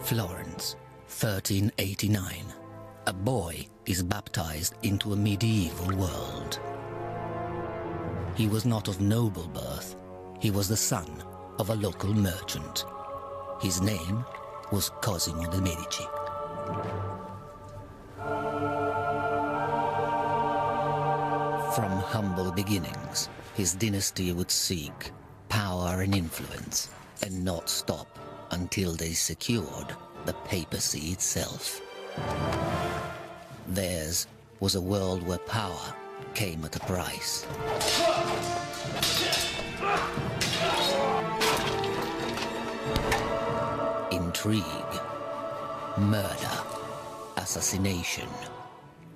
Florence, 1389. A boy is baptized into a medieval world. He was not of noble birth. He was the son of a local merchant. His name was Cosimo de' Medici. From humble beginnings, his dynasty would seek power and influence and not stop until they secured the papacy itself. Theirs was a world where power came at a price. Intrigue, murder, assassination,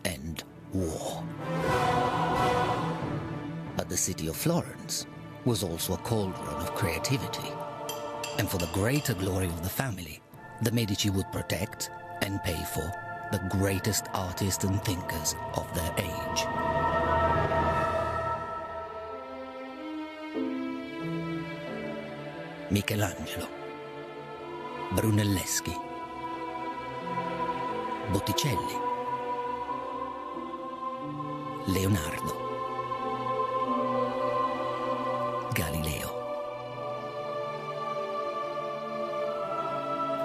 and war. But the city of Florence was also a cauldron of creativity. And for the greater glory of the family, the Medici would protect and pay for the greatest artists and thinkers of their age. Michelangelo, Brunelleschi, Botticelli, Leonardo, Galileo.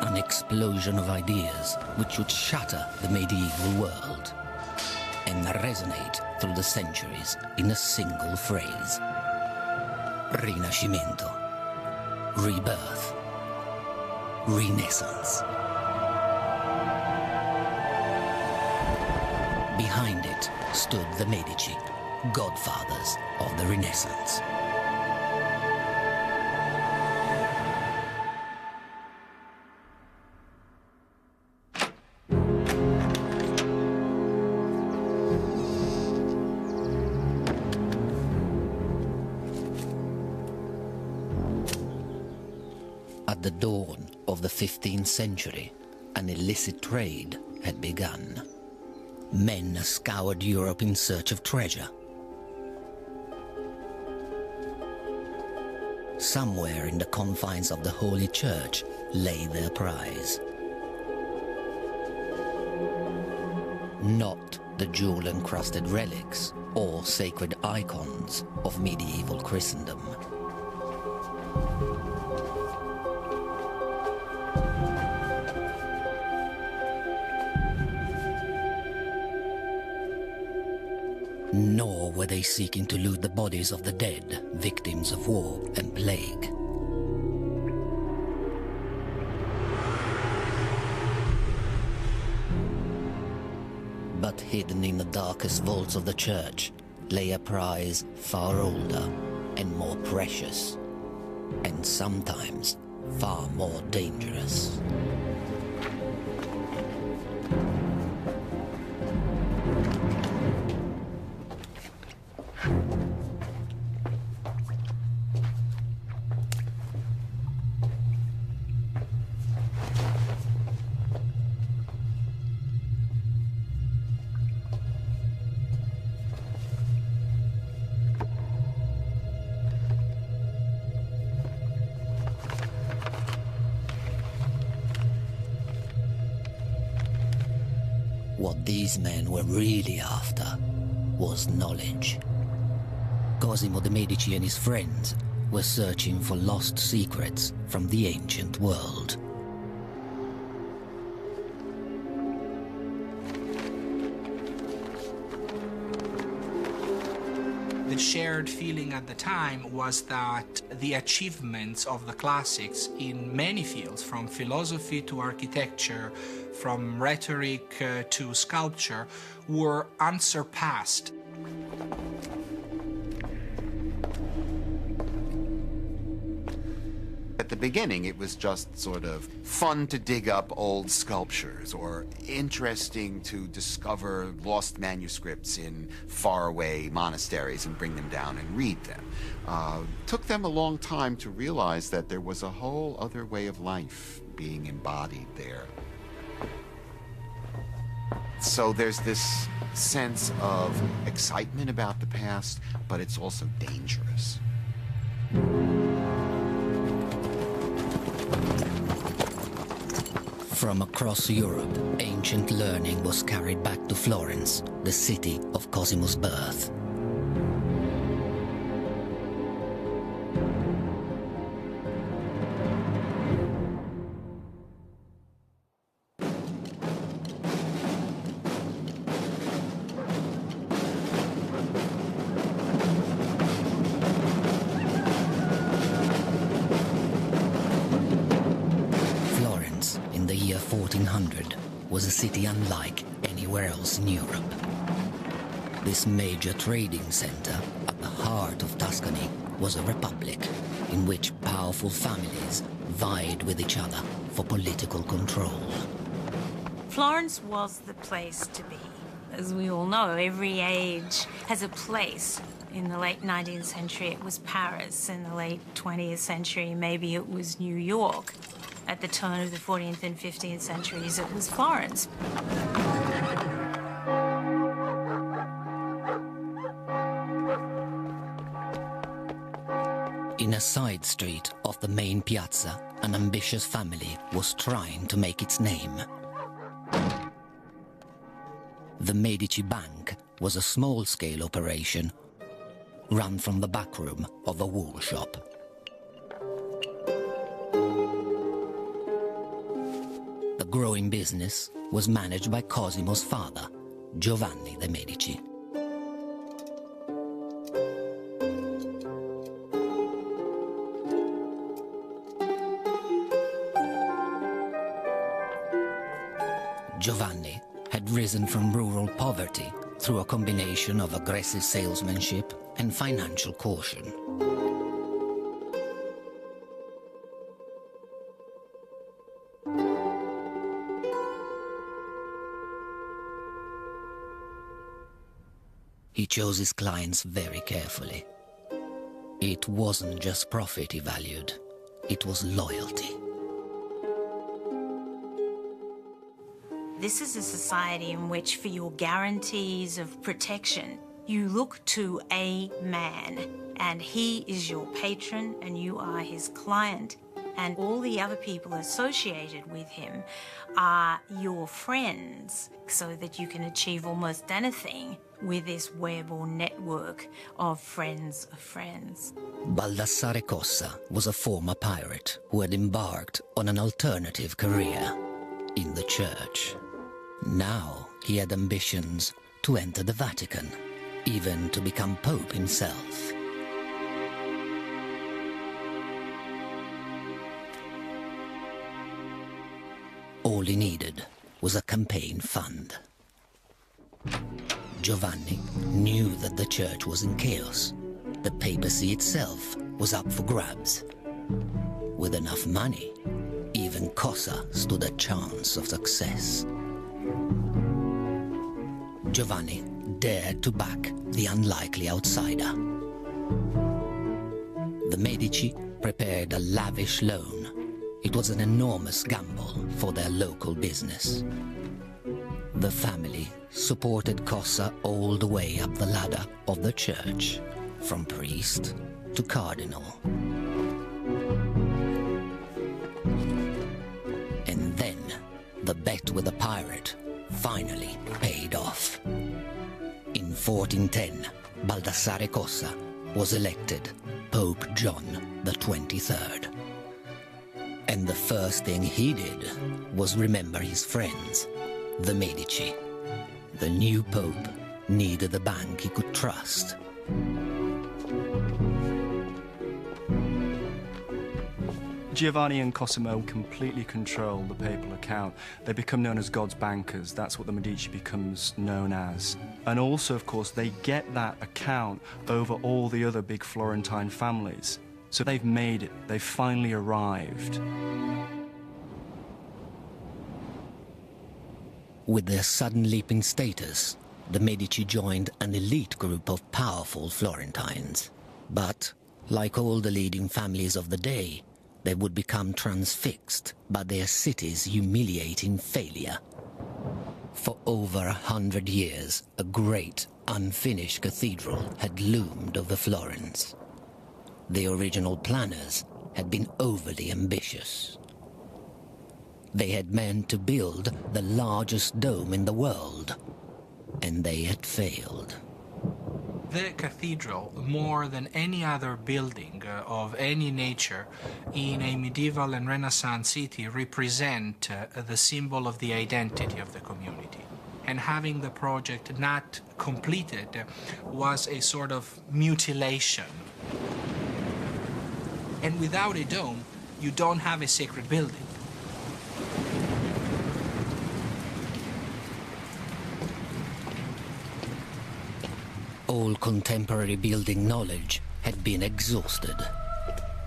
An explosion of ideas which would shatter the medieval world and resonate through the centuries in a single phrase. Rinascimento, rebirth, renaissance. Behind it stood the Medici, godfathers of the Renaissance. At the dawn of the 15th century, an illicit trade had begun. Men scoured Europe in search of treasure. Somewhere in the confines of the Holy Church lay their prize. Not the jewel-encrusted relics or sacred icons of medieval Christendom. Nor were they seeking to loot the bodies of the dead, victims of war and plague. But hidden in the darkest vaults of the church lay a prize far older and more precious, and sometimes far more dangerous. What these men were really after was knowledge. Cosimo de' Medici and his friends were searching for lost secrets from the ancient world. The shared feeling at the time was that the achievements of the classics in many fields, from philosophy to architecture, from rhetoric to sculpture, were unsurpassed. At the beginning, it was just sort of fun to dig up old sculptures or interesting to discover lost manuscripts in faraway monasteries and bring them down and read them. Took them a long time to realize that there was a whole other way of life being embodied there. So there's this sense of excitement about the past, but it's also dangerous. From across Europe, ancient learning was carried back to Florence, the city of Cosimo's birth. Year 1400 was a city unlike anywhere else in Europe. This major trading center at the heart of Tuscany was a republic in which powerful families vied with each other for political control. Florence was the place to be. As we all know, every age has a place. In the late 19th century, it was Paris. In the late 20th century, maybe it was New York. At the turn of the 14th and 15th centuries, it was Florence. In a side street of the main piazza, an ambitious family was trying to make its name. The Medici Bank was a small-scale operation run from the back room of a wool shop. The growing business was managed by Cosimo's father, Giovanni de' Medici. Giovanni had risen from rural poverty through a combination of aggressive salesmanship and financial caution. He chose his clients very carefully. It wasn't just profit he valued, it was loyalty. This is a society in which, for your guarantees of protection, you look to a man, and he is your patron and you are his client, and all the other people associated with him are your friends, so that you can achieve almost anything with this web or network of friends of friends. Baldassare Cossa was a former pirate who had embarked on an alternative career in the church. Now he had ambitions to enter the Vatican, even to become Pope himself. All he needed was a campaign fund. Giovanni knew that the church was in chaos. The papacy itself was up for grabs. With enough money, even Cossa stood a chance of success. Giovanni dared to back the unlikely outsider. The Medici prepared a lavish loan. It was an enormous gamble for their local business. The family supported Cossa all the way up the ladder of the church, from priest to cardinal. And then the bet with the pirate finally paid off. In 1410, Baldassare Cossa was elected Pope John the 23rd. And the first thing he did was remember his friends, the Medici. The new Pope needed a bank he could trust. Giovanni and Cosimo completely control the papal account. They become known as God's bankers. That's what the Medici becomes known as. And also, of course, they get that account over all the other big Florentine families. So they've made it. They've finally arrived. With their sudden leaping status, the Medici joined an elite group of powerful Florentines. But, like all the leading families of the day, they would become transfixed by their city's humiliating failure. For over 100 years, a great, unfinished cathedral had loomed over Florence. The original planners had been overly ambitious. They had meant to build the largest dome in the world, and they had failed. The cathedral, more than any other building of any nature in a medieval and Renaissance city, represent the symbol of the identity of the community. And having the project not completed was a sort of mutilation. And without a dome, you don't have a sacred building. All contemporary building knowledge had been exhausted.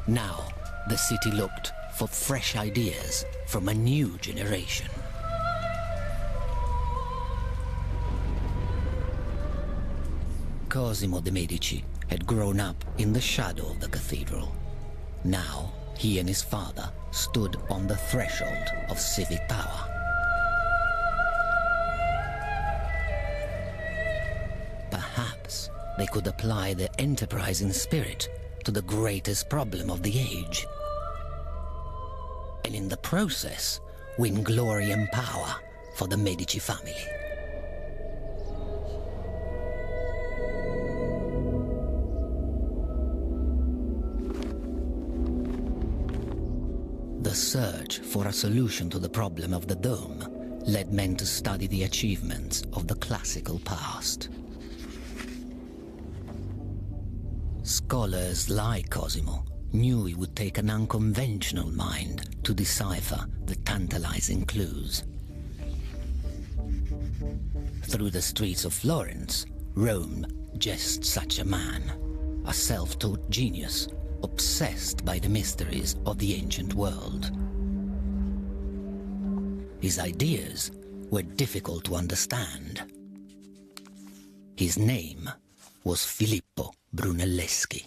Now, the city looked for fresh ideas from a new generation. Cosimo de' Medici had grown up in the shadow of the cathedral. Now, he and his father stood on the threshold of civic power. Perhaps they could apply their enterprising spirit to the greatest problem of the age, and in the process win glory and power for the Medici family. The search for a solution to the problem of the dome led men to study the achievements of the classical past. Scholars like Cosimo knew it would take an unconventional mind to decipher the tantalizing clues. Through the streets of Florence roamed just such a man, a self-taught genius obsessed by the mysteries of the ancient world. His ideas were difficult to understand. His name was Filippo Brunelleschi.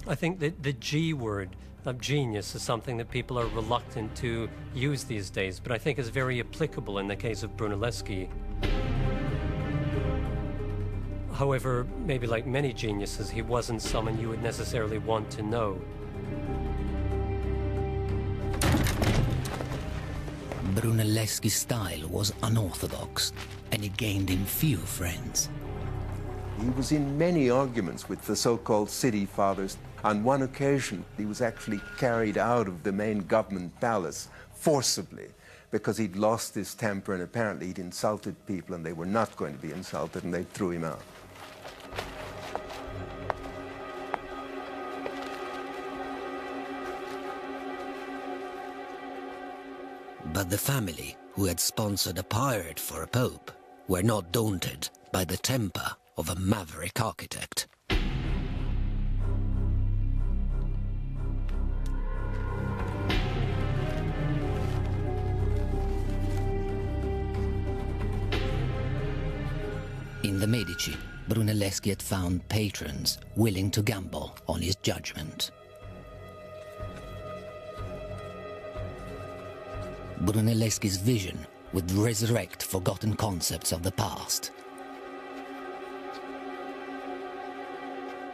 I think that the G word of genius is something that people are reluctant to use these days, but I think is very applicable in the case of Brunelleschi. However, maybe like many geniuses, he wasn't someone you would necessarily want to know. Brunelleschi's style was unorthodox, and it gained him few friends. He was in many arguments with the so-called city fathers. On one occasion, he was actually carried out of the main government palace forcibly because he'd lost his temper and apparently he'd insulted people and they were not going to be insulted and they threw him out. But the family, who had sponsored a pirate for a pope, were not daunted by the temper of a maverick architect. In the Medici, Brunelleschi had found patrons willing to gamble on his judgment. Brunelleschi's vision would resurrect forgotten concepts of the past.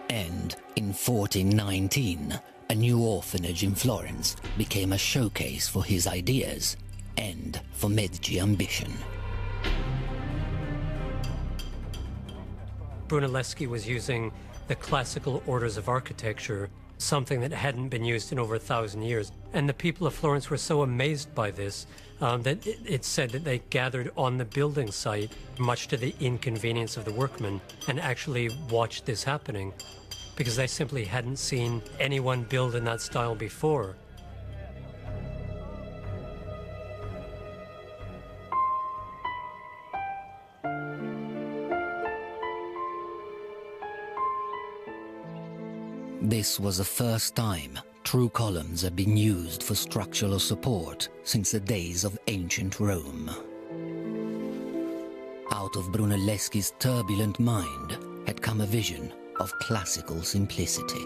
And in 1419, a new orphanage in Florence became a showcase for his ideas and for Medici ambition. Brunelleschi was using the classical orders of architecture, something that hadn't been used in over 1,000 years. And the people of Florence were so amazed by this that it's said that they gathered on the building site, much to the inconvenience of the workmen, and actually watched this happening because they simply hadn't seen anyone build in that style before. This was the first time true columns had been used for structural support since the days of ancient Rome. Out of Brunelleschi's turbulent mind had come a vision of classical simplicity.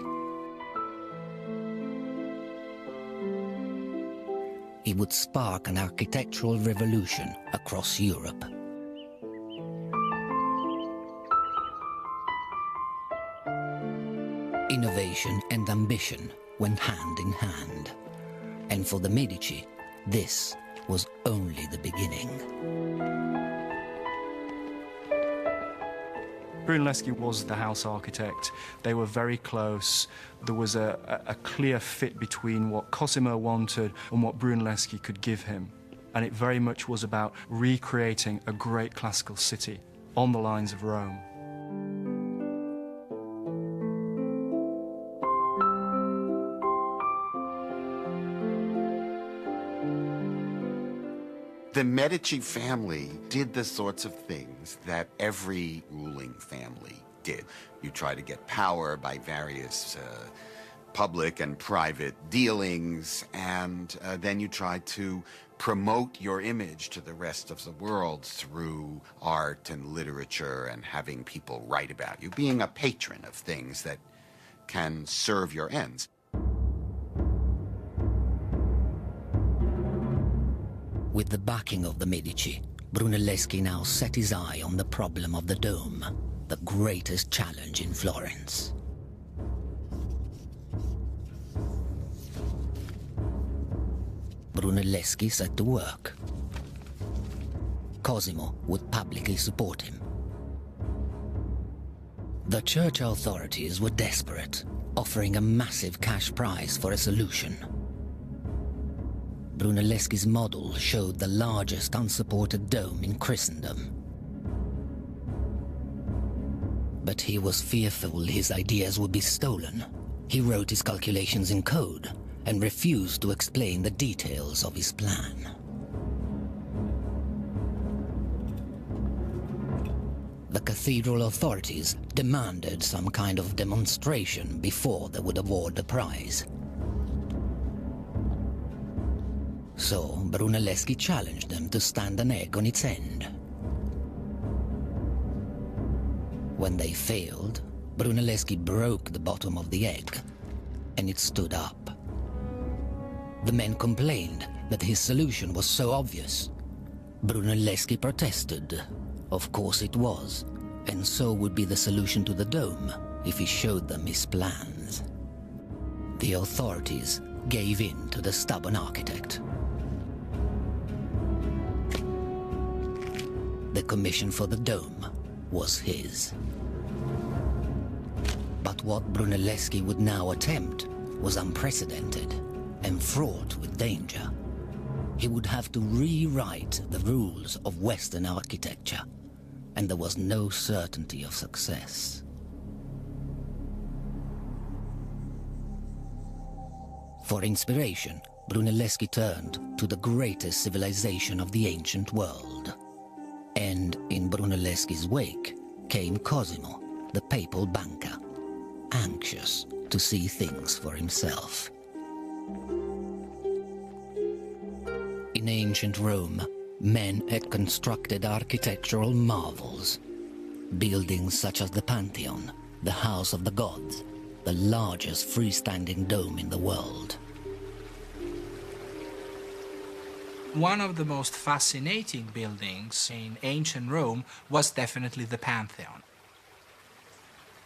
he would spark an architectural revolution across Europe. Innovation and ambition went hand in hand. And for the Medici, this was only the beginning. Brunelleschi was the house architect. They were very close. There was a clear fit between what Cosimo wanted and what Brunelleschi could give him. And it very much was about recreating a great classical city on the lines of Rome. The Medici family did the sorts of things that every ruling family did. You try to get power by various public and private dealings, and then you try to promote your image to the rest of the world through art and literature and having people write about you, being a patron of things that can serve your ends. With the backing of the Medici, Brunelleschi now set his eye on the problem of the dome, the greatest challenge in Florence. Brunelleschi set to work. Cosimo would publicly support him. The church authorities were desperate, offering a massive cash prize for a solution. Brunelleschi's model showed the largest unsupported dome in Christendom. But he was fearful his ideas would be stolen. He wrote his calculations in code and refused to explain the details of his plan. The cathedral authorities demanded some kind of demonstration before they would award the prize. So Brunelleschi challenged them to stand an egg on its end. When they failed, Brunelleschi broke the bottom of the egg, and it stood up. The men complained that his solution was so obvious. Brunelleschi protested. Of course it was, and so would be the solution to the dome if he showed them his plans. The authorities gave in to the stubborn architect. The commission for the dome was his. But what Brunelleschi would now attempt was unprecedented and fraught with danger. He would have to rewrite the rules of Western architecture, and there was no certainty of success. For inspiration, Brunelleschi turned to the greatest civilization of the ancient world. And in Brunelleschi's wake came Cosimo, the papal banker, anxious to see things for himself. In ancient Rome, men had constructed architectural marvels. Buildings such as the Pantheon, the House of the Gods, the largest freestanding dome in the world. One of the most fascinating buildings in ancient Rome was definitely the Pantheon.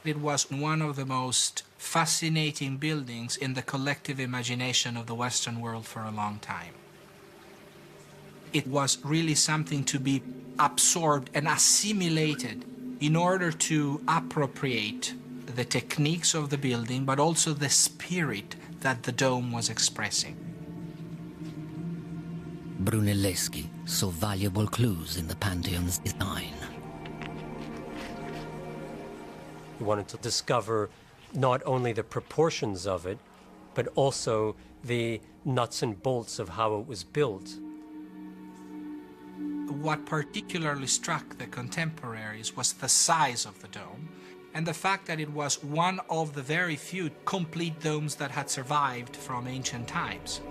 It was one of the most fascinating buildings in the collective imagination of the Western world for a long time. It was really something to be absorbed and assimilated in order to appropriate the techniques of the building, but also the spirit that the dome was expressing. Brunelleschi saw valuable clues in the Pantheon's design. He wanted to discover not only the proportions of it, but also the nuts and bolts of how it was built. What particularly struck the contemporaries was the size of the dome and the fact that it was one of the very few complete domes that had survived from ancient times.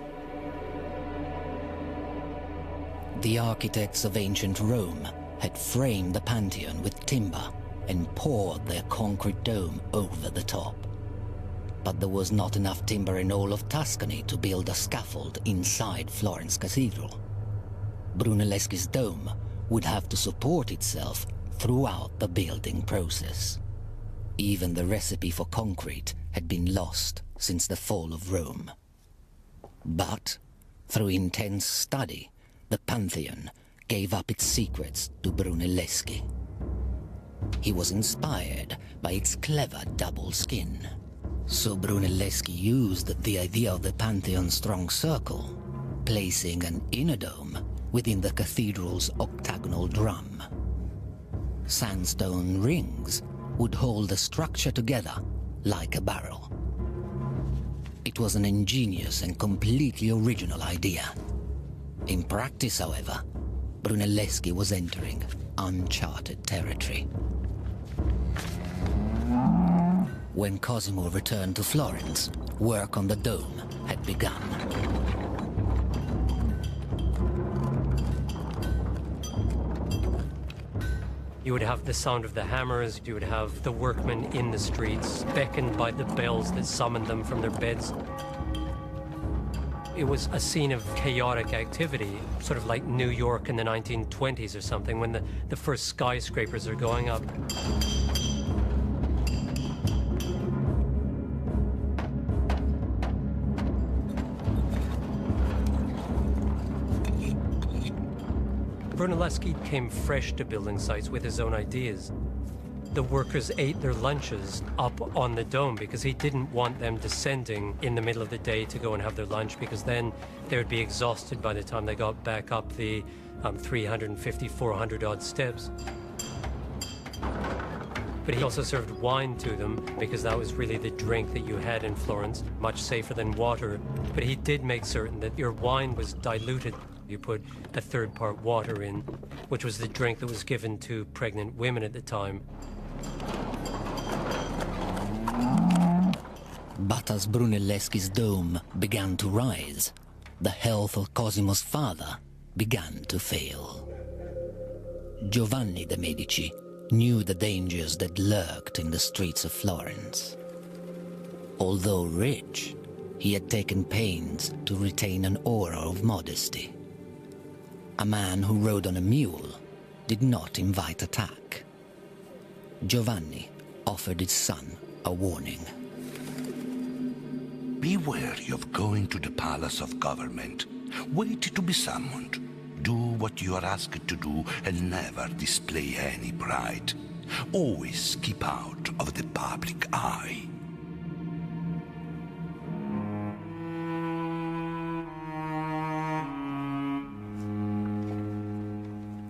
The architects of ancient Rome had framed the Pantheon with timber and poured their concrete dome over the top. But there was not enough timber in all of Tuscany to build a scaffold inside Florence Cathedral. Brunelleschi's dome would have to support itself throughout the building process. Even the recipe for concrete had been lost since the fall of Rome. But, through intense study, the Pantheon gave up its secrets to Brunelleschi. He was inspired by its clever double skin. So Brunelleschi used the idea of the Pantheon's strong circle, placing an inner dome within the cathedral's octagonal drum. Sandstone rings would hold the structure together like a barrel. It was an ingenious and completely original idea. In practice, however, Brunelleschi was entering uncharted territory. When Cosimo returned to Florence, work on the dome had begun. You would have the sound of the hammers, you would have the workmen in the streets, beckoned by the bells that summoned them from their beds. It was a scene of chaotic activity, sort of like New York in the 1920s or something, when the first skyscrapers are going up. Brunelleschi came fresh to building sites with his own ideas. The workers ate their lunches up on the dome because he didn't want them descending in the middle of the day to go and have their lunch, because then they would be exhausted by the time they got back up the 350, 400 odd steps. But he also served wine to them because that was really the drink that you had in Florence, much safer than water. But he did make certain that your wine was diluted. You put a third part water in, which was the drink that was given to pregnant women at the time. But as Brunelleschi's dome began to rise, the health of Cosimo's father began to fail. Giovanni de' Medici knew the dangers that lurked in the streets of Florence. Although rich, he had taken pains to retain an aura of modesty. A man who rode on a mule did not invite attack. Giovanni offered his son a warning. Be wary of going to the palace of government. Wait to be summoned. Do what you are asked to do and never display any pride. Always keep out of the public eye.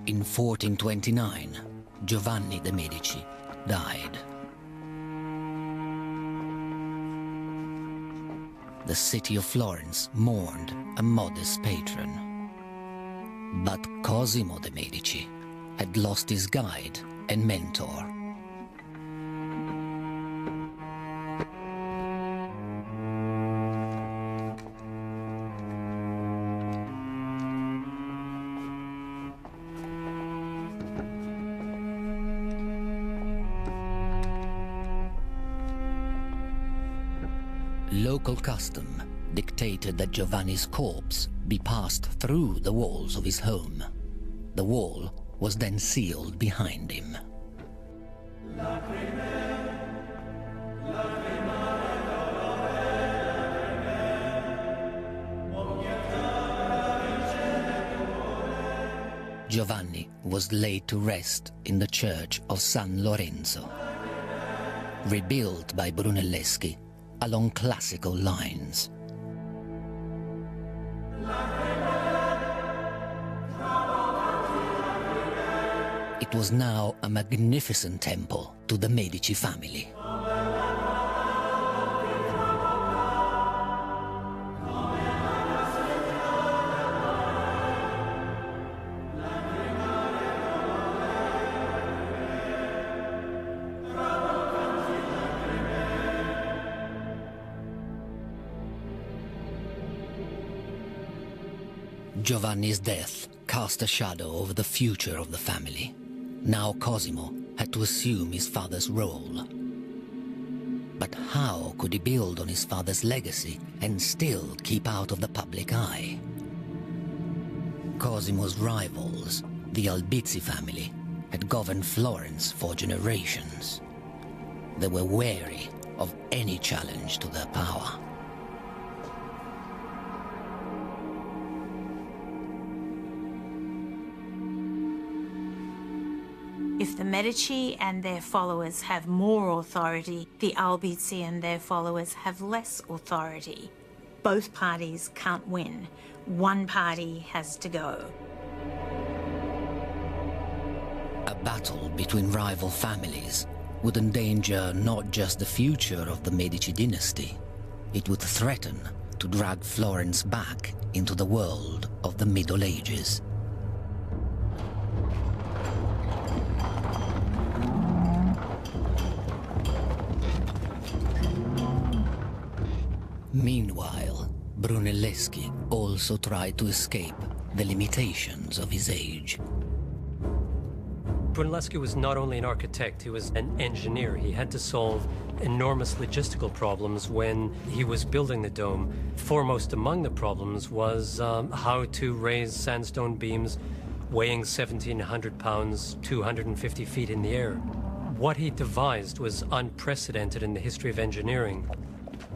In 1429, Giovanni de' Medici died. The city of Florence mourned a modest patron. But Cosimo de' Medici had lost his guide and mentor. Local custom dictated that Giovanni's corpse be passed through the walls of his home. The wall was then sealed behind him. Giovanni was laid to rest in the church of San Lorenzo, rebuilt by Brunelleschi along classical lines. It was now a magnificent temple to the Medici family. Giovanni's death cast a shadow over the future of the family. Now Cosimo had to assume his father's role. But how could he build on his father's legacy and still keep out of the public eye? Cosimo's rivals, the Albizzi family, had governed Florence for generations. They were wary of any challenge to their power. If the Medici and their followers have more authority, the Albizzi and their followers have less authority. Both parties can't win. One party has to go. A battle between rival families would endanger not just the future of the Medici dynasty, it would threaten to drag Florence back into the world of the Middle Ages. Meanwhile, Brunelleschi also tried to escape the limitations of his age. Brunelleschi was not only an architect, he was an engineer. He had to solve enormous logistical problems when he was building the dome. Foremost among the problems was how to raise sandstone beams weighing 1,700 pounds, 250 feet in the air. What he devised was unprecedented in the history of engineering.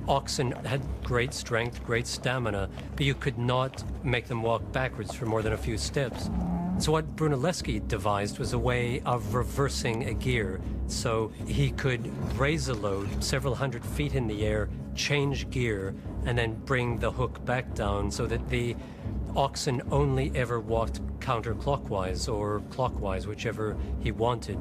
Oxen had great strength, great stamina, but you could not make them walk backwards for more than a few steps. So what Brunelleschi devised was a way of reversing a gear. So he could raise a load several hundred feet in the air, change gear, and then bring the hook back down so that the oxen only ever walked counterclockwise or clockwise, whichever he wanted.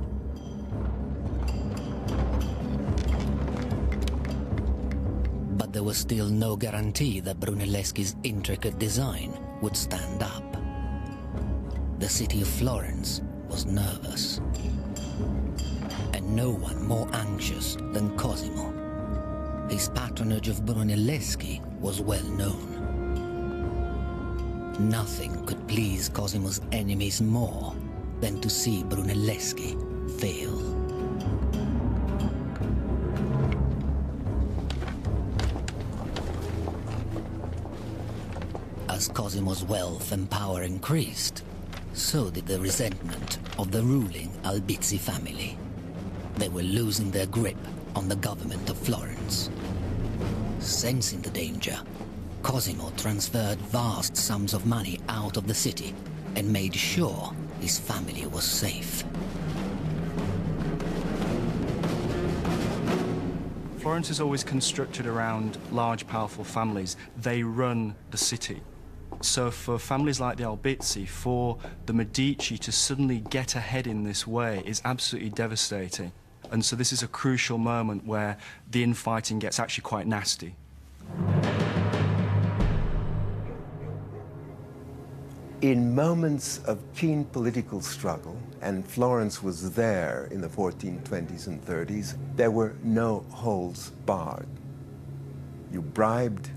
But there was still no guarantee that Brunelleschi's intricate design would stand up. The city of Florence was nervous, and no one more anxious than Cosimo. His patronage of Brunelleschi was well known. Nothing could please Cosimo's enemies more than to see Brunelleschi fail. As Cosimo's wealth and power increased, so did the resentment of the ruling Albizzi family. They were losing their grip on the government of Florence. Sensing the danger, Cosimo transferred vast sums of money out of the city and made sure his family was safe. Florence is always constructed around large, powerful families. They run the city. So for families like the Albizzi, for the Medici to suddenly get ahead in this way is absolutely devastating. And so this is a crucial moment where the infighting gets actually quite nasty. In moments of keen political struggle, and Florence was there in the 1420s and 30s, there were no holds barred. You bribed,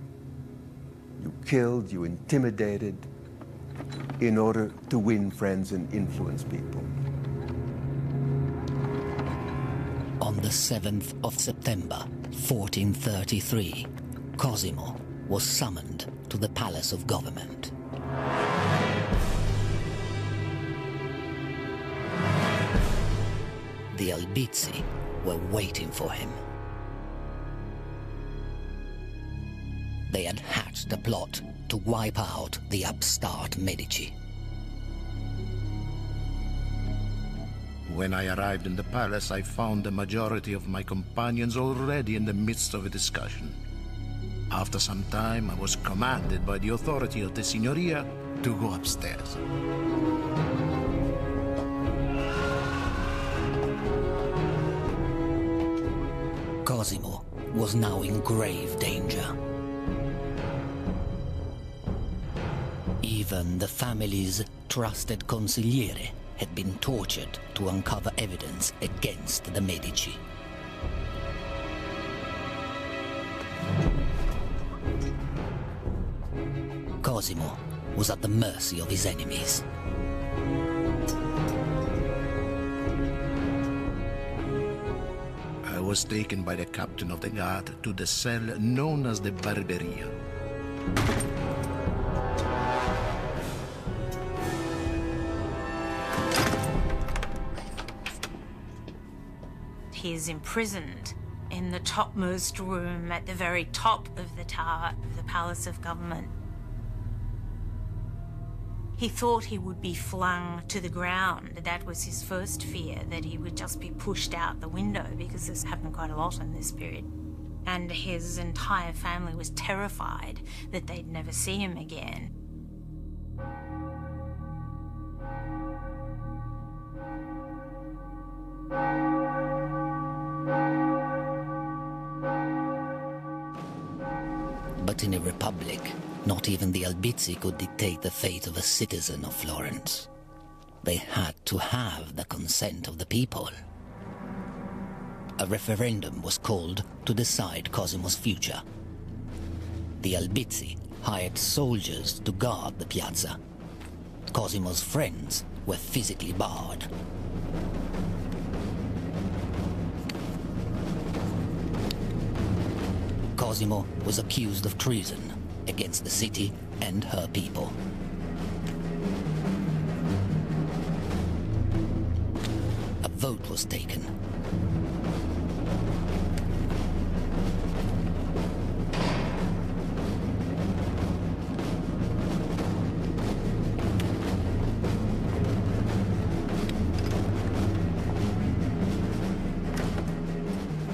you killed, you intimidated in order to win friends and influence people. On the 7th of September, 1433, Cosimo was summoned to the Palace of Government. The Albizzi were waiting for him. They had hatched a plot to wipe out the upstart Medici. When I arrived in the palace, I found the majority of my companions already in the midst of a discussion. After some time, I was commanded by the authority of the Signoria to go upstairs. Cosimo was now in grave danger. Even the family's trusted consigliere had been tortured to uncover evidence against the Medici. Cosimo was at the mercy of his enemies. I was taken by the captain of the guard to the cell known as the Barberia. He is imprisoned in the topmost room at the very top of the tower of the Palace of Government. He thought he would be flung to the ground. That was his first fear, that he would just be pushed out the window, because this happened quite a lot in this period. And his entire family was terrified that they'd never see him again. But in a republic, not even the Albizzi could dictate the fate of a citizen of Florence. They had to have the consent of the people. A referendum was called to decide Cosimo's future. The Albizzi hired soldiers to guard the piazza. Cosimo's friends were physically barred. Cosimo was accused of treason against the city and her people. A vote was taken.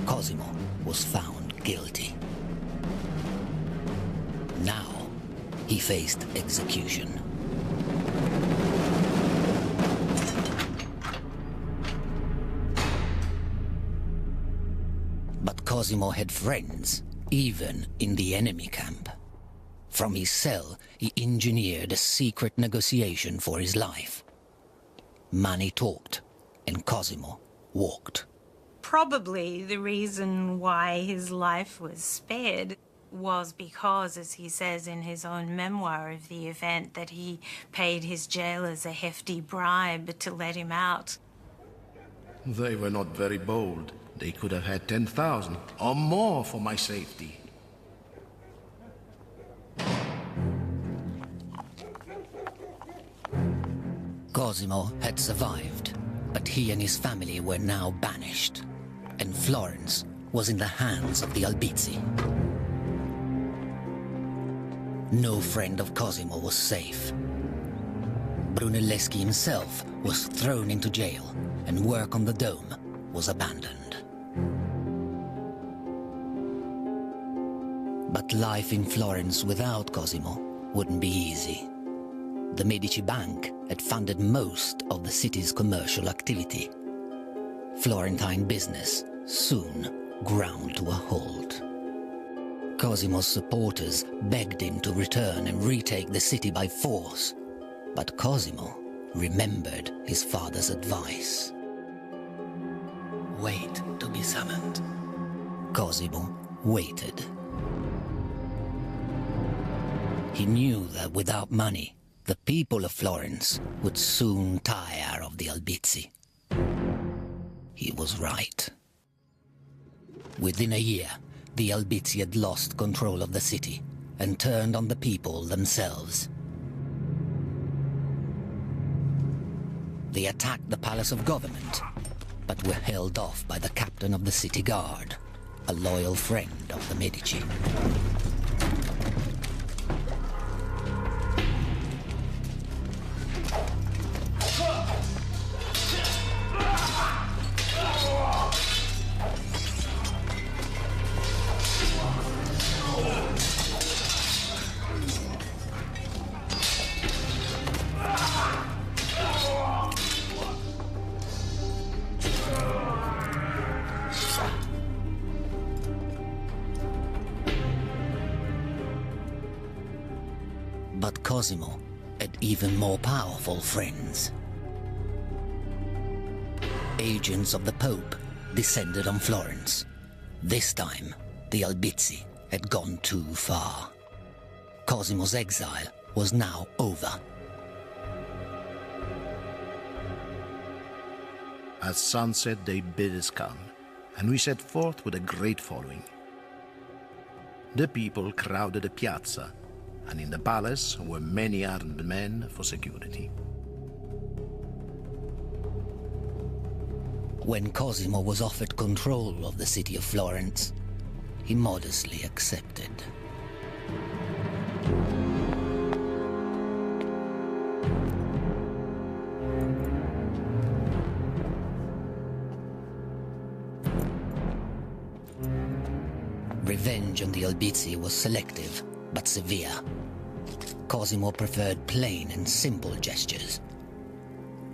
Cosimo was found guilty. Now, he faced execution. But Cosimo had friends, even in the enemy camp. From his cell, he engineered a secret negotiation for his life. Money talked, and Cosimo walked. Probably the reason why his life was spared was because, as he says in his own memoir of the event, that he paid his jailers a hefty bribe to let him out. They were not very bold. They could have had 10,000 or more for my safety. Cosimo had survived, but he and his family were now banished, and Florence was in the hands of the Albizzi. No friend of Cosimo was safe. Brunelleschi himself was thrown into jail, and work on the dome was abandoned. But life in Florence without Cosimo wouldn't be easy. The Medici Bank had funded most of the city's commercial activity. Florentine business soon ground to a halt. Cosimo's supporters begged him to return and retake the city by force, but Cosimo remembered his father's advice. Wait to be summoned. Cosimo waited. He knew that without money, the people of Florence would soon tire of the Albizzi. He was right. Within a year, the Albizzi had lost control of the city and turned on the people themselves. They attacked the Palace of Government, but were held off by the captain of the city guard, a loyal friend of the Medici. But Cosimo had even more powerful friends. Agents of the Pope descended on Florence. This time, the Albizzi had gone too far. Cosimo's exile was now over. At sunset they bid us come, and we set forth with a great following. The people crowded the piazza, and in the palace were many armed men for security. When Cosimo was offered control of the city of Florence, he modestly accepted. Revenge on the Albizzi was selective, but severe. Cosimo preferred plain and simple gestures.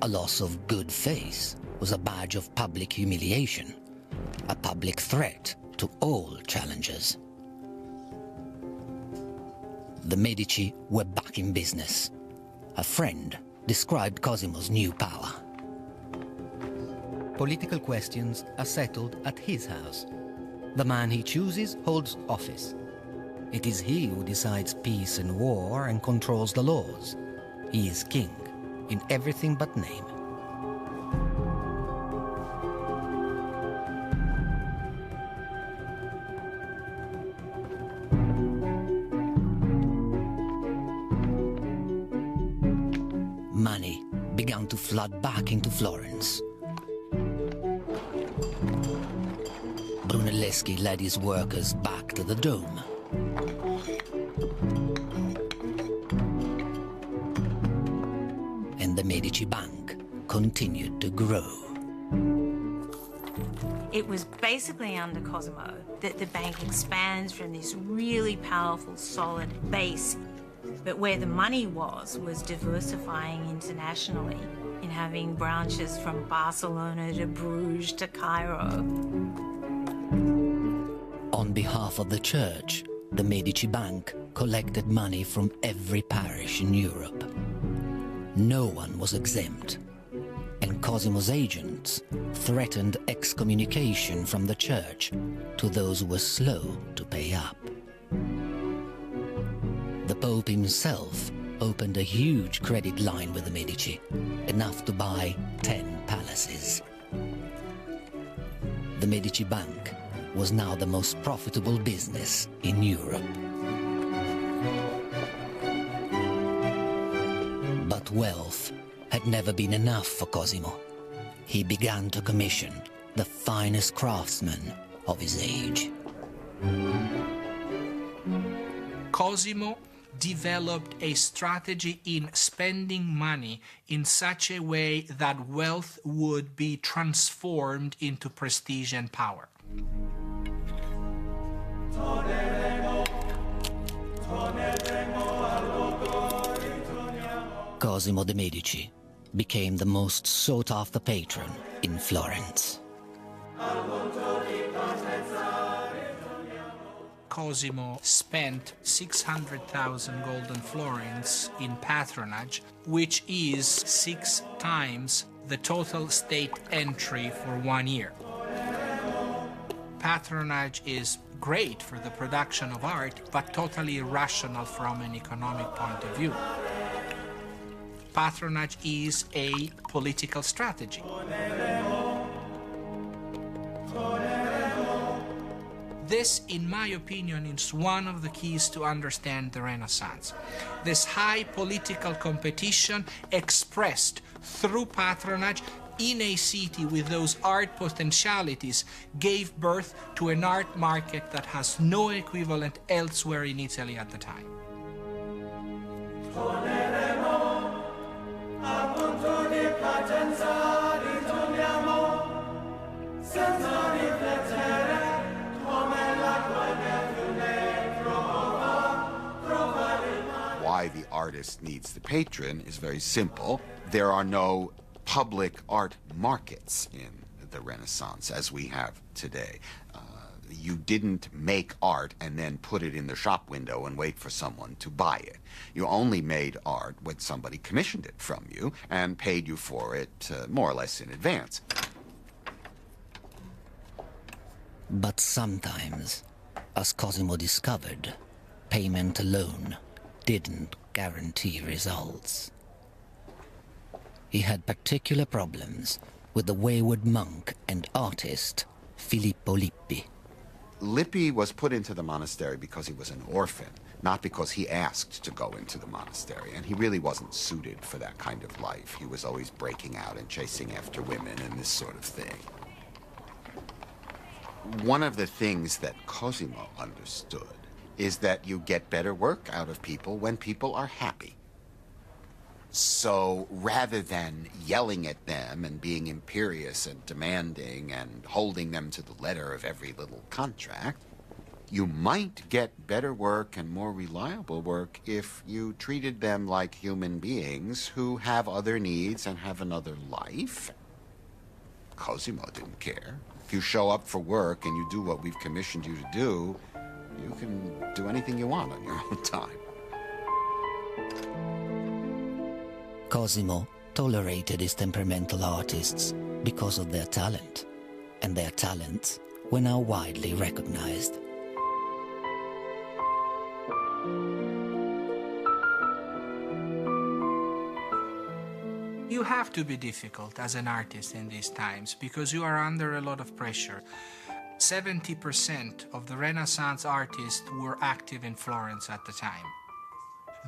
A loss of good faith was a badge of public humiliation, a public threat to all challengers. The Medici were back in business. A friend described Cosimo's new power. Political questions are settled at his house. The man he chooses holds office. It is he who decides peace and war and controls the laws. He is king in everything but name. Money began to flood back into Florence. Brunelleschi led his workers back to the Dome. And the Medici Bank continued to grow. It was basically under Cosimo that the bank expands from this really powerful, solid base. But where the money was diversifying internationally, in having branches from Barcelona to Bruges to Cairo. On behalf of the church, the Medici Bank collected money from every parish in Europe. No one was exempt, and Cosimo's agents threatened excommunication from the church to those who were slow to pay up. The Pope himself opened a huge credit line with the Medici, enough to buy 10 palaces. The Medici Bank was now the most profitable business in Europe. But wealth had never been enough for Cosimo. He began to commission the finest craftsmen of his age. Cosimo developed a strategy in spending money in such a way that wealth would be transformed into prestige and power. Cosimo de' Medici became the most sought-after patron in Florence. Cosimo spent 600,000 golden florins in patronage, which is 6 times the total state entry for 1 year. Patronage is great for the production of art, but totally irrational from an economic point of view. Patronage is a political strategy. This, in my opinion, is one of the keys to understand the Renaissance. This high political competition expressed through patronage in a city with those art potentialities gave birth to an art market that has no equivalent elsewhere in Italy at the time. Why the artist needs the patron is very simple. There are no public art markets in the Renaissance as we have today. You didn't make art and then put it in the shop window and wait for someone to buy it. You only made art when somebody commissioned it from you and paid you for it more or less in advance. But sometimes, as Cosimo discovered, payment alone didn't guarantee results. He had particular problems with the wayward monk and artist Filippo Lippi. Lippi was put into the monastery because he was an orphan, not because he asked to go into the monastery, and he really wasn't suited for that kind of life. He was always breaking out and chasing after women and this sort of thing. One of the things that Cosimo understood is that you get better work out of people when people are happy. So rather than yelling at them and being imperious and demanding and holding them to the letter of every little contract, you might get better work and more reliable work if you treated them like human beings who have other needs and have another life. Cosimo didn't care. If you show up for work and you do what we've commissioned you to do, you can do anything you want on your own time. Cosimo tolerated his temperamental artists because of their talent, and their talents were now widely recognized. You have to be difficult as an artist in these times because you are under a lot of pressure. 70% of the Renaissance artists were active in Florence at the time.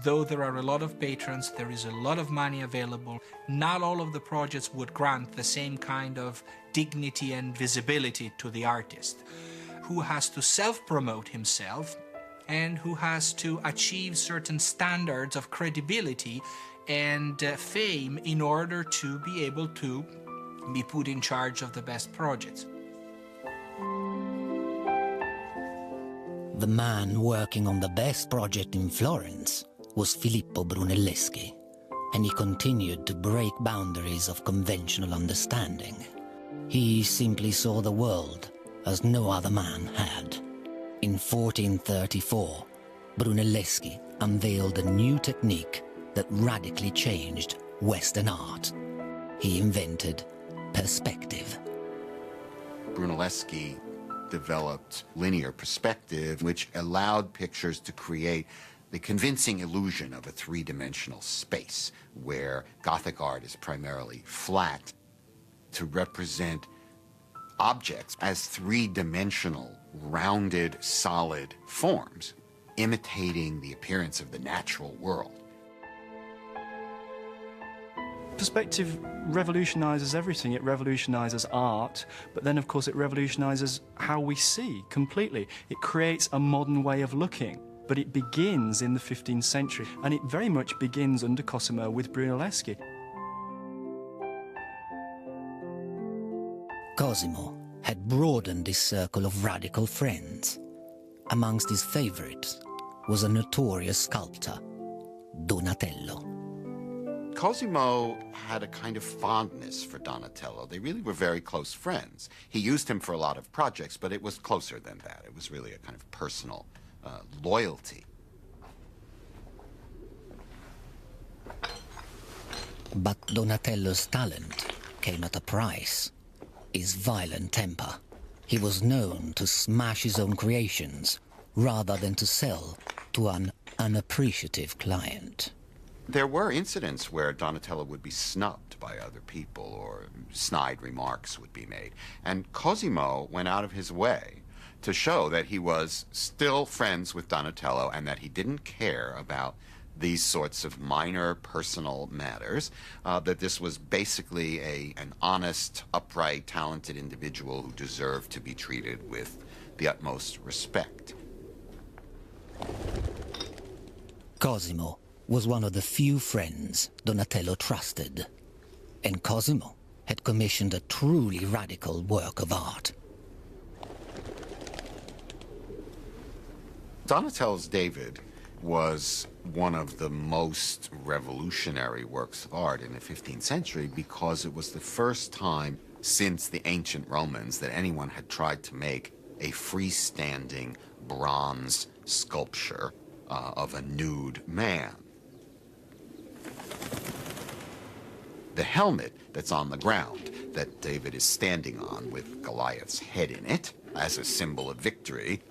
Though there are a lot of patrons, there is a lot of money available. Not all of the projects would grant the same kind of dignity and visibility to the artist, who has to self-promote himself and who has to achieve certain standards of credibility and fame in order to be able to be put in charge of the best projects. The man working on the best project in Florence was Filippo Brunelleschi, and he continued to break boundaries of conventional understanding. He simply saw the world as no other man had. In 1434, Brunelleschi unveiled a new technique that radically changed Western art. He invented perspective. Brunelleschi developed linear perspective, which allowed pictures to create the convincing illusion of a three-dimensional space, where Gothic art is primarily flat, to represent objects as three-dimensional, rounded, solid forms, imitating the appearance of the natural world. Perspective revolutionizes everything. It revolutionizes art, but then, of course, it revolutionizes how we see completely. It creates a modern way of looking, but it begins in the 15th century, and it very much begins under Cosimo with Brunelleschi. Cosimo had broadened his circle of radical friends. Amongst his favorites was a notorious sculptor, Donatello. Cosimo had a kind of fondness for Donatello. They really were very close friends. He used him for a lot of projects, but it was closer than that. It was really a kind of personal loyalty. But Donatello's talent came at a price. His violent temper. He was known to smash his own creations rather than to sell to an unappreciative client. There were incidents where Donatello would be snubbed by other people or snide remarks would be made. And Cosimo went out of his way to show that he was still friends with Donatello and that he didn't care about these sorts of minor personal matters, that this was basically an honest, upright, talented individual who deserved to be treated with the utmost respect. Cosimo was one of the few friends Donatello trusted, and Cosimo had commissioned a truly radical work of art. Donatello's David was one of the most revolutionary works of art in the 15th century because it was the first time since the ancient Romans that anyone had tried to make a freestanding bronze sculpture of a nude man. The helmet that's on the ground that David is standing on with Goliath's head in it as a symbol of victory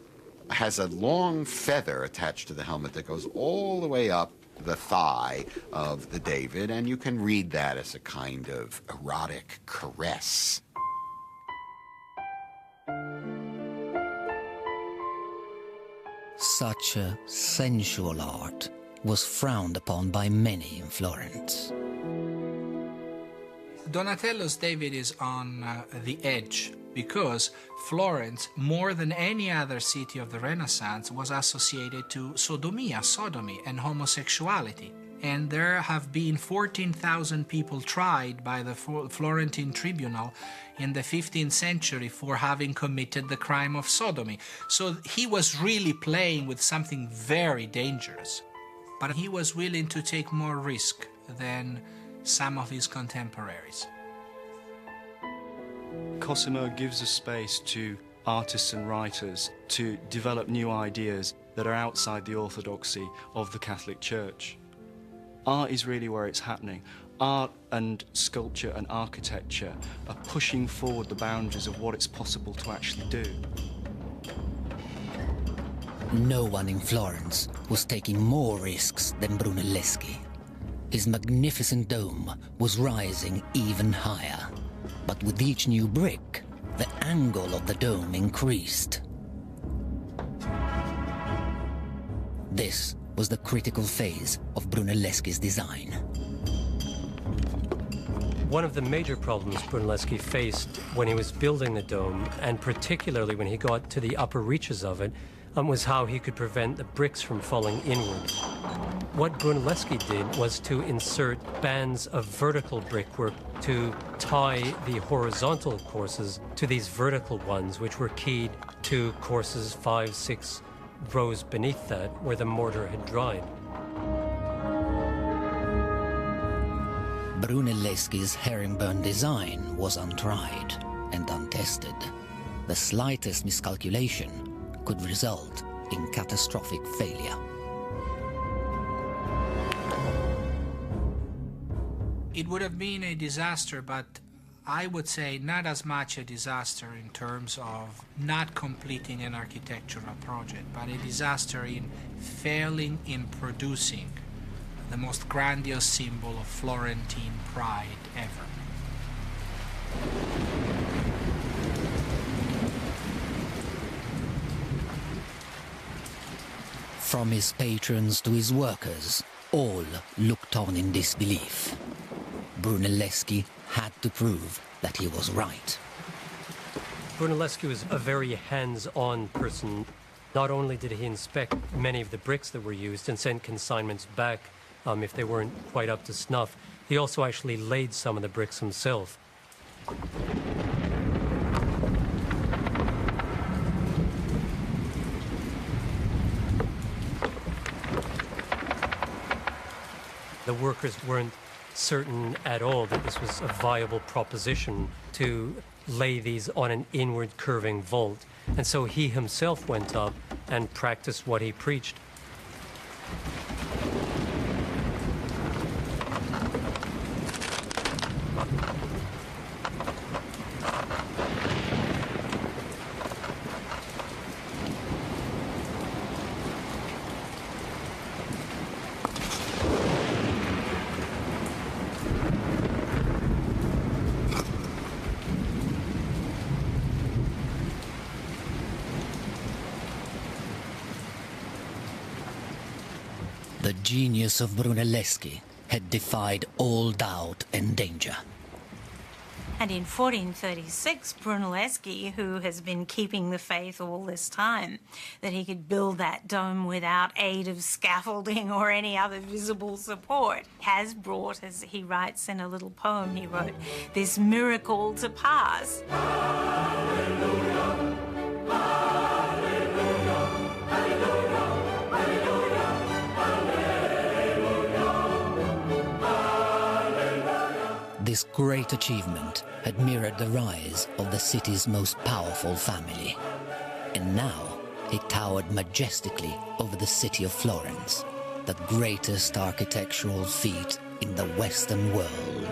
has a long feather attached to the helmet that goes all the way up the thigh of the David, and you can read that as a kind of erotic caress. Such a sensual art was frowned upon by many in Florence. Donatello's David is on the edge because Florence, more than any other city of the Renaissance, was associated to sodomia, sodomy, and homosexuality. And there have been 14,000 people tried by the Florentine tribunal in the 15th century for having committed the crime of sodomy. So he was really playing with something very dangerous. But he was willing to take more risk than some of his contemporaries. Cosimo gives a space to artists and writers to develop new ideas that are outside the orthodoxy of the Catholic Church. Art is really where it's happening. Art and sculpture and architecture are pushing forward the boundaries of what it's possible to actually do. No one in Florence was taking more risks than Brunelleschi. His magnificent dome was rising even higher. But with each new brick, the angle of the dome increased. This was the critical phase of Brunelleschi's design. One of the major problems Brunelleschi faced when he was building the dome, and particularly when he got to the upper reaches of it, was how he could prevent the bricks from falling inwards. What Brunelleschi did was to insert bands of vertical brickwork to tie the horizontal courses to these vertical ones, which were keyed to courses 5, 6 rows beneath that, where the mortar had dried. Brunelleschi's herringbone design was untried and untested. The slightest miscalculation could result in catastrophic failure. It would have been a disaster, but I would say not as much a disaster in terms of not completing an architectural project, but a disaster in failing in producing the most grandiose symbol of Florentine pride ever. From his patrons to his workers, all looked on in disbelief. Brunelleschi had to prove that he was right. Brunelleschi was a very hands-on person. Not only did he inspect many of the bricks that were used and send consignments back if they weren't quite up to snuff, he also actually laid some of the bricks himself. The workers weren't certain at all that this was a viable proposition to lay these on an inward curving vault. And so he himself went up and practiced what he preached. The genius of Brunelleschi had defied all doubt and danger. And in 1436, Brunelleschi, who has been keeping the faith all this time, that he could build that dome without aid of scaffolding or any other visible support, has brought, as he writes in a little poem he wrote, this miracle to pass. Hallelujah, hallelujah, hallelujah, hallelujah, hallelujah. This great achievement had mirrored the rise of the city's most powerful family. And now it towered majestically over the city of Florence, the greatest architectural feat in the Western world.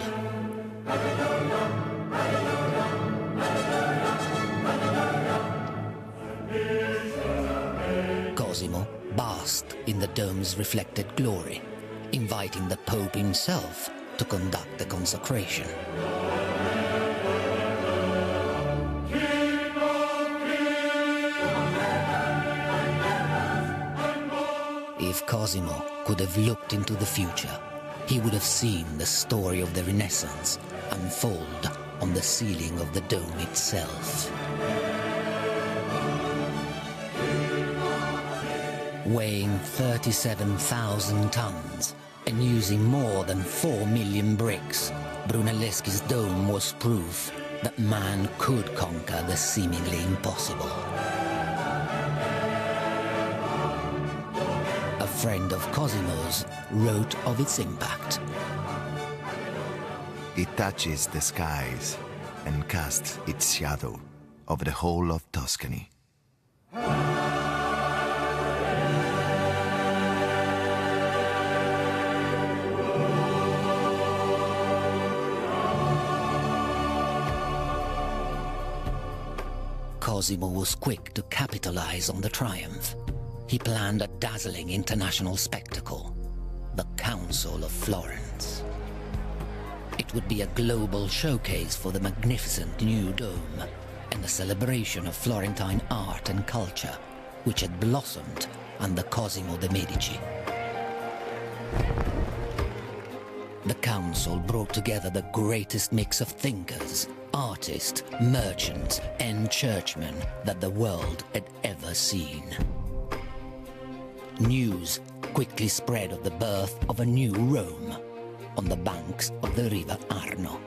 Cosimo basked in the dome's reflected glory, inviting the Pope himself to conduct the consecration. If Cosimo could have looked into the future, he would have seen the story of the Renaissance unfold on the ceiling of the dome itself. Weighing 37,000 tons and using more than 4 million bricks, Brunelleschi's dome was proof that man could conquer the seemingly impossible. A friend of Cosimo's wrote of its impact. It touches the skies and casts its shadow over the whole of Tuscany. Cosimo was quick to capitalize on the triumph. He planned a dazzling international spectacle, the Council of Florence. It would be a global showcase for the magnificent new dome and a celebration of Florentine art and culture, which had blossomed under Cosimo de' Medici. The council brought together the greatest mix of thinkers, artists, merchants, and churchmen that the world had ever seen. News quickly spread of the birth of a new Rome on the banks of the river Arno.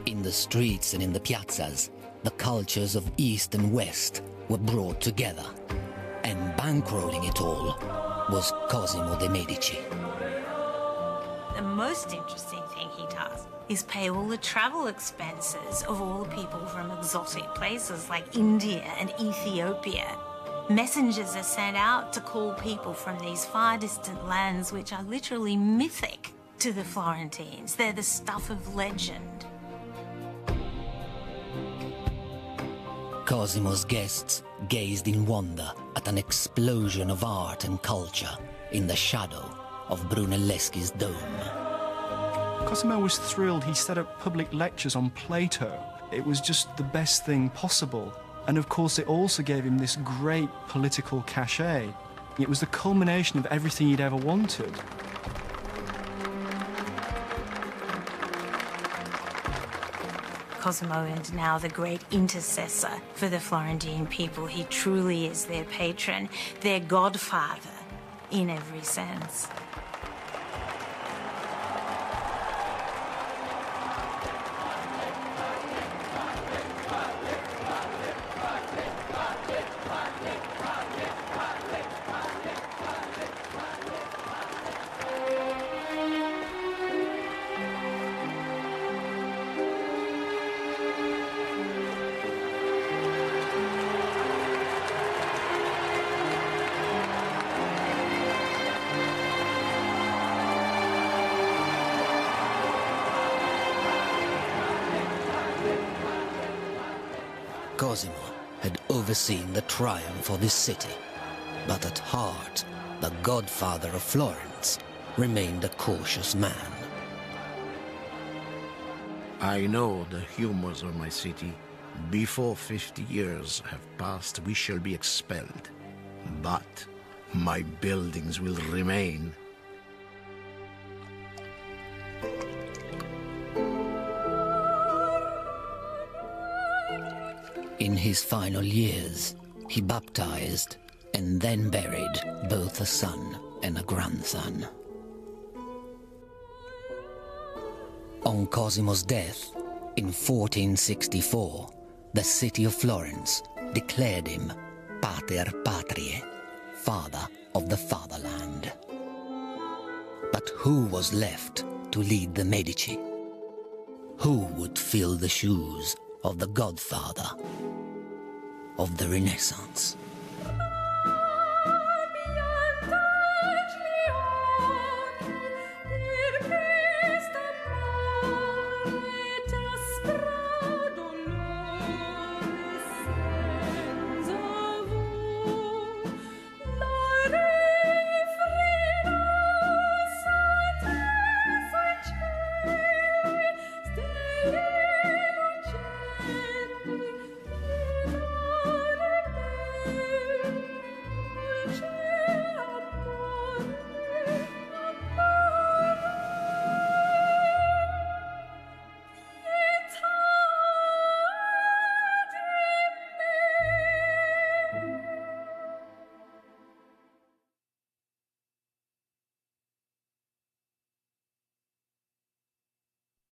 In the streets and in the piazzas, the cultures of East and West were brought together, and bankrolling it all was Cosimo de' Medici. The most interesting thing he does is pay all the travel expenses of all the people from exotic places like India and Ethiopia. Messengers are sent out to call people from these far distant lands which are literally mythic to the Florentines. They're the stuff of legend. Cosimo's guests gazed in wonder at an explosion of art and culture in the shadow of Brunelleschi's dome. Cosimo was thrilled. He set up public lectures on Plato. It was just the best thing possible. And of course, it also gave him this great political cachet. It was the culmination of everything he'd ever wanted. Cosimo is now the great intercessor for the Florentine people. He truly is their patron, their godfather in every sense. Cosimo had overseen the triumph of his city, but at heart, the godfather of Florence remained a cautious man. I know the humors of my city. Before 50 years have passed, we shall be expelled. But my buildings will remain. In his final years, he baptized and then buried both a son and a grandson. On Cosimo's death, in 1464, the city of Florence declared him Pater Patriae, father of the fatherland. But who was left to lead the Medici? Who would fill the shoes of the godfather of the Renaissance?